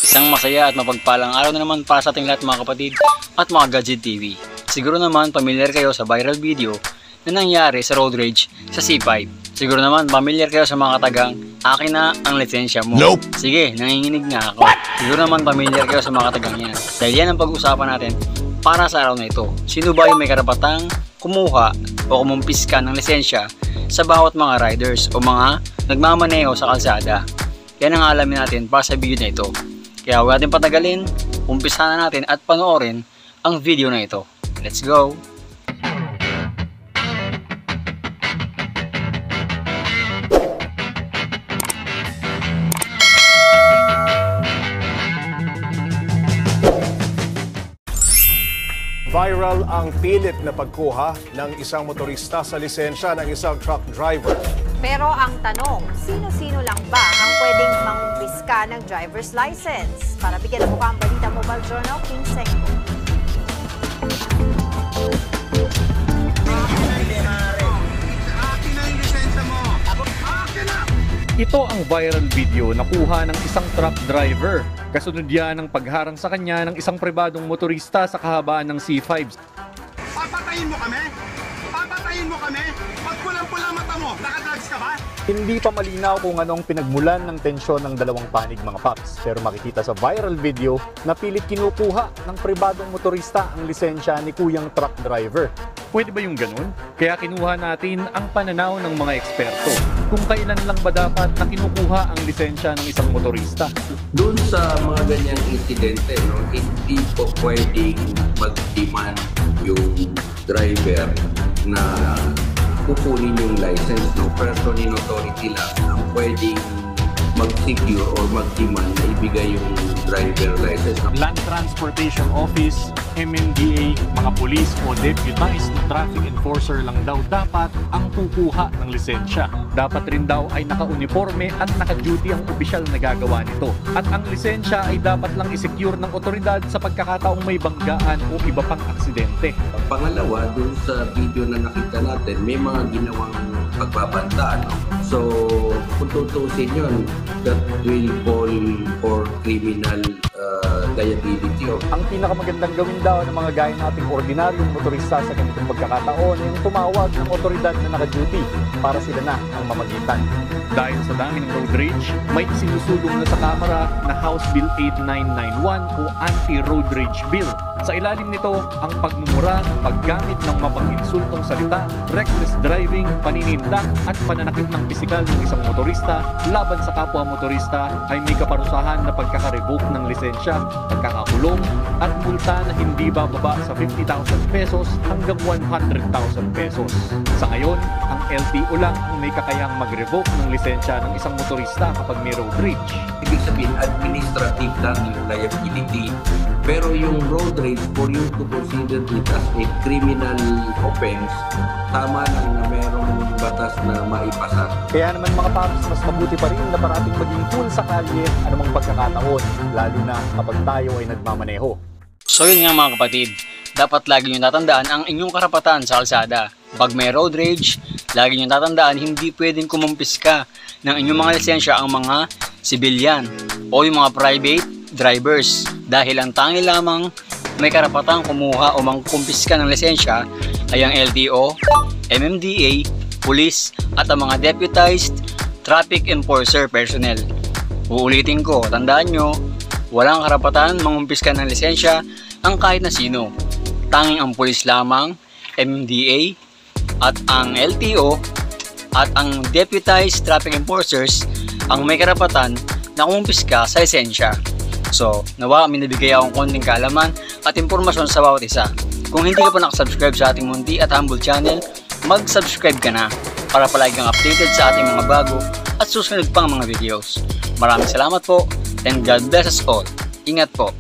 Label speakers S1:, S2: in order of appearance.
S1: Isang masaya at mapagpalang araw na naman para sa ating lahat mga kapatid at mga Gadget TV. Siguro naman pamilyar kayo sa viral video na nangyari sa road rage sa C5. Siguro naman pamilyar kayo sa mga katagang akin na ang lisensya mo. Nope. Sige, nanginginig nga ako. Siguro naman pamilyar kayo sa mga katagang yan. Dahil yan ang pag-usapan natin para sa araw na ito. Sino ba yung may karapatang kumuha o kumumpis ka ng lisensya sa bawat mga riders o mga nagmamaneho sa kalsada? Yan ang alamin natin para sa video na ito. Kaya huwag natin patagalin, umpisahan na natin at panoorin ang video na ito. Let's go!
S2: Viral ang pilit na pagkuha ng isang motorista sa lisensya ng isang truck driver.
S3: Pero ang tanong, sino-sino lang ba ang pwedeng mangumpiska ng driver's license? Para bigyan ng mukha ang balita, Mobile Journal, King Sengko.
S4: Ito ang viral video na kuha ng isang truck driver. Kasunod yan ng pagharang sa kanya ng isang pribadong motorista sa kahabaan ng C5.
S5: Papatayin mo kami? Papatayin mo kami? Pag pulang-pula mata mo, nakadrugs ka ba?
S6: Hindi pa malinaw kung anong pinagmulan ng tensyon ng dalawang panig mga paps. Pero makikita sa viral video na pilit kinukuha ng pribadong motorista ang lisensya ni kuyang truck driver.
S4: Pwede ba yung ganun? Kaya kinuha natin ang pananaw ng mga eksperto. Kung kailan lang ba dapat na kinukuha ang lisensya ng isang motorista?
S7: Doon sa mga ganyang insidente, no, hindi po pwedeng mag-demand yung driver na kukunin yung license. No? Person in authority lang ang pwedeng mag-secure or mag-demand na ibigay yung driver license.
S4: Land Transportation Office, MMDA, mga pulis o deputized na traffic enforcer lang daw dapat ang kukuha ng lisensya. Dapat rin daw ay naka-uniforme at naka-duty ang opisyal na gagawa nito. At ang lisensya ay dapat lang isecure ng otoridad sa pagkakataong may banggaan o iba pang aksidente.
S7: Pangalawa, dun sa video na nakita natin, may mga ginawang pagbabanta. No? So, kung tutusin yun, that will fall for criminal liability.
S6: Ang pinakamagandang gawin daw ng mga gaya nating ordinaryong motorista sa ganitong pagkakataon ay yung tumawag ng otoridad na naka-duty para sila na ang mamagitan.
S4: Dahil sa dami ng road rage, may sinusulong na sa Kamara na House Bill 8991 o Anti-Road Rage Bill. Sa ilalim nito, ang pagmumura, paggamit ng mapang-insultong salita, reckless driving, paninindak at pananakit ng pisikal ng isang motorista laban sa kapwa motorista ay may kaparusahan na pagkaka-revoke ng lisensya, pagkakakulong at multa na hindi bababa sa 50,000 pesos hanggang 100,000 pesos. Sa ngayon, ang LTO lang ang may kakayang mag-revoke ng lisensya ng isang motorista kapag may road rage.
S7: Ibig sabihin, administrative lang yung liability. Pero yung road rage, for you to consider it as a criminal offense, tama lang na merong batas na maipasa.
S6: Kaya naman mga paps, mas mabuti pa rin na parating maging cool sa kalye anumang pagkakataon, lalo na kapag tayo ay nagmamaneho.
S1: So yun nga mga kapatid, dapat lagi nyo tatandaan ang inyong karapatan sa kalsada. Pag may road rage, lagi nyo tatandaan hindi pwedeng kumumpis ka ng inyong mga lisensya ang mga civilian o yung mga private drivers. Dahil ang tangi lamang may karapatang kumuha o mangkumpiska ng lisensya ay ang LTO, MMDA, police at ang mga deputized traffic enforcer personnel. Uulitin ko, tandaan nyo, walang karapatan mangkumpiska ng lisensya ang kahit na sino. Tanging ang police lamang, MMDA at ang LTO at ang deputized traffic enforcers ang may karapatan na kumpiska sa lisensya. So, nawa may nabigay akong konting kaalaman at impormasyon sa bawat isa. Kung hindi ka pa nakasubscribe sa ating munti at humble channel, mag-subscribe ka na para palagi kang updated sa ating mga bago at susunod pang mga videos. Maraming salamat po and God bless us all. Ingat po.